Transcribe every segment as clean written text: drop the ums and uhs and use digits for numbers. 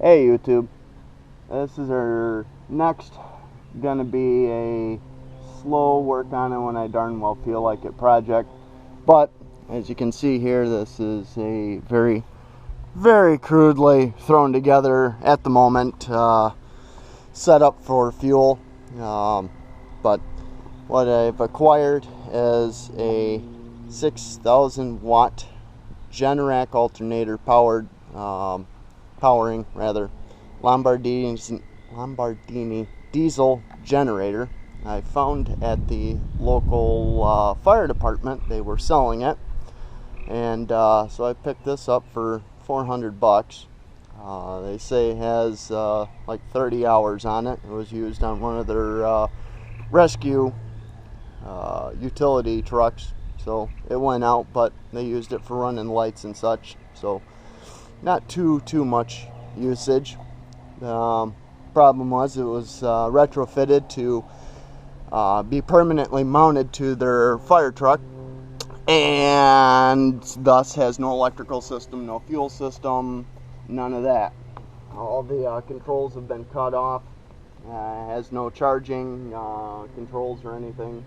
Hey YouTube, this is our next gonna be a slow work on it when I darn well feel like it project. But as you can see here, this is a very crudely thrown together at the moment setup for fuel. But what I've acquired is a 6,000 watt Generac alternator powering Lombardini diesel generator. I found at the local fire department they were selling it, and so I picked this up for $400. They say it has like 30 hours on it. It was used on one of their rescue utility trucks, so it went out, but they used it for running lights and such, so not too much usage. Problem was it was retrofitted to be permanently mounted to their fire truck, and thus has no electrical system, no fuel system, none of that. All the controls have been cut off. Has no charging controls or anything.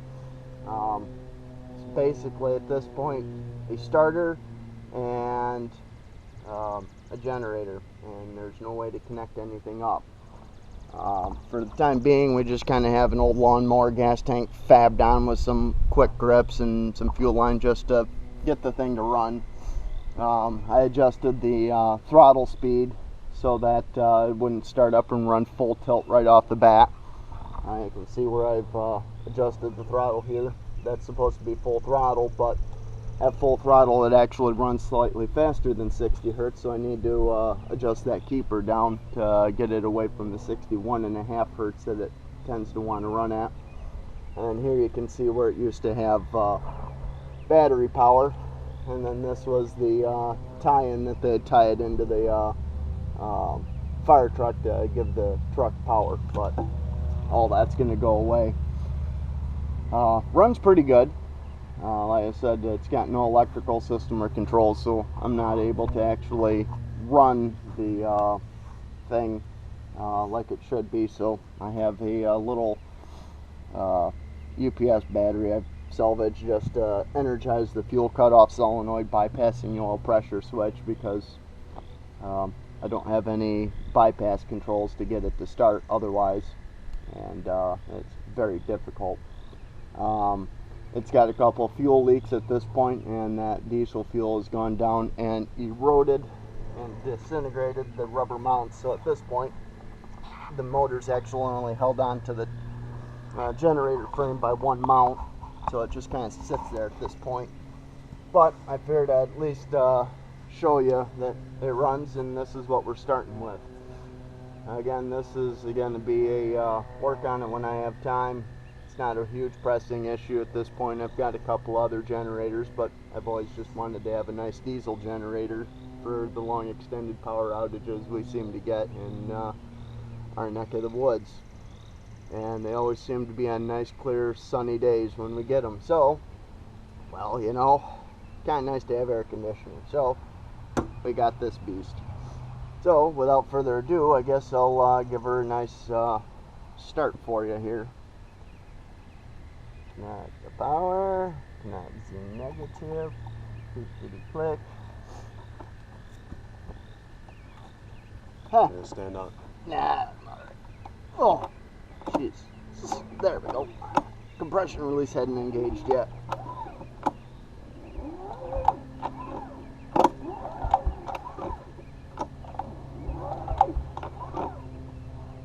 It's basically at this point a starter and a generator, and there's no way to connect anything up. For the time being, we just kind of have an old lawnmower gas tank fabbed on with some quick grips and some fuel line just to get the thing to run. I adjusted the throttle speed so that it wouldn't start up and run full tilt right off the bat. You can see where I've adjusted the throttle here. That's supposed to be full throttle, but at full throttle it actually runs slightly faster than 60 hertz, so I need to adjust that keeper down to get it away from the 61.5 hertz that it tends to want to run at. And here you can see where it used to have battery power, and then this was the tie-in that they tie it into the fire truck to give the truck power, but all that's going to go away. Runs pretty good. Like I said, it's got no electrical system or controls, so I'm not able to actually run the thing like it should be. So I have a little UPS battery I've salvaged just to energize the fuel cutoff solenoid, bypassing the oil pressure switch, because I don't have any bypass controls to get it to start otherwise, and it's very difficult. It's got a couple of fuel leaks at this point, and that diesel fuel has gone down and eroded and disintegrated the rubber mounts. So at this point, the motor's actually only held on to the generator frame by one mount, so it just kind of sits there at this point. But I figured I'd at least show you that it runs, and this is what we're starting with. Again, this is going to be a work on it when I have time. It's not a huge pressing issue at this point. I've got a couple other generators, but I've always just wanted to have a nice diesel generator for the long extended power outages we seem to get in our neck of the woods. And they always seem to be on nice, clear, sunny days when we get them. So, well, you know, kind of nice to have air conditioning. So, we got this beast. So, without further ado, I guess I'll give her a nice start for you here. Not the power, not the negative, click. Huh. Stand up. Nah. Oh, jeez. There we go. Compression release hadn't engaged yet.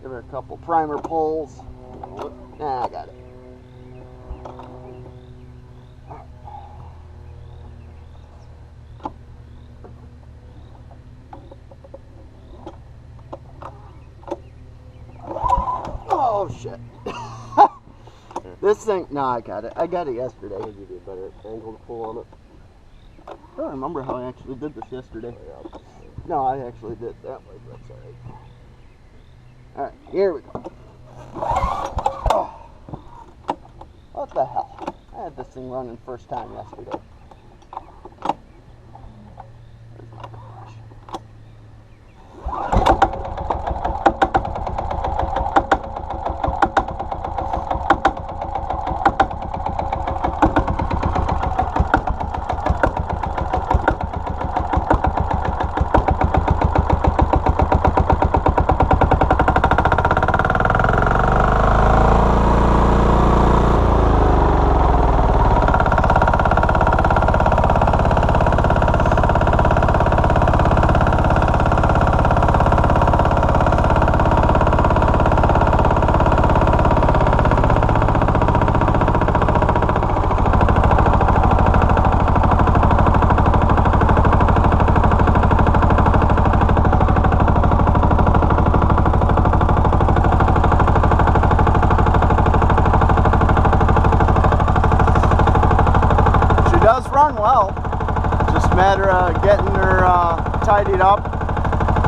Give her a couple primer pulls. Nah, I got it. Oh shit. This thing, no, I got it. I got it yesterday. Maybe you do a better angle to pull on it. I don't remember how I actually did this yesterday. Oh, yeah. No, I actually did it that way, but that's alright. Alright, here we go. Oh. What the hell? I had this thing running first time yesterday. Where's my compression?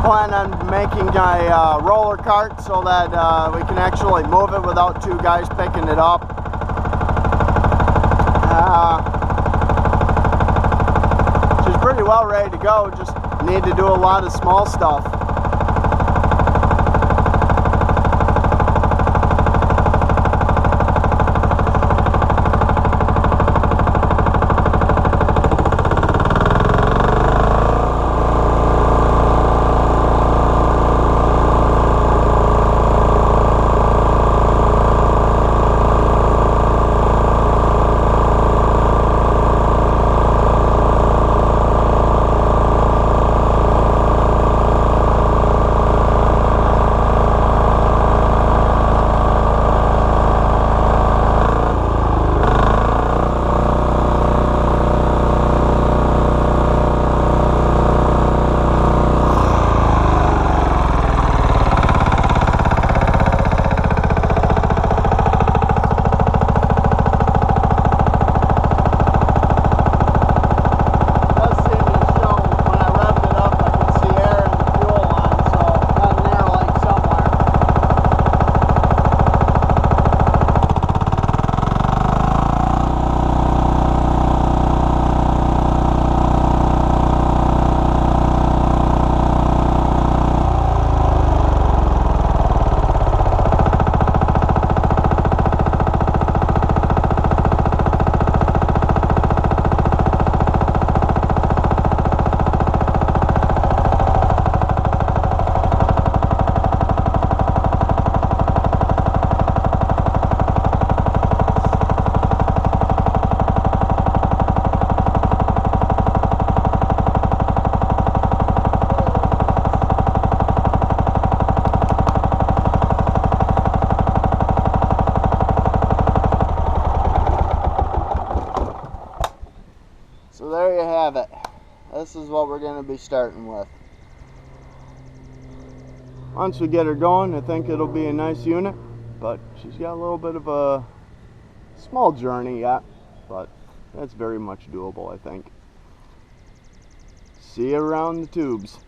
plan on making a roller cart so that we can actually move it without two guys picking it up. She's pretty well ready to go, just need to do a lot of small stuff. So there you have it. This is what we're going to be starting with. Once we get her going, I think it'll be a nice unit, but she's got a little bit of a small journey yet, but that's very much doable, I think. See you around the tubes.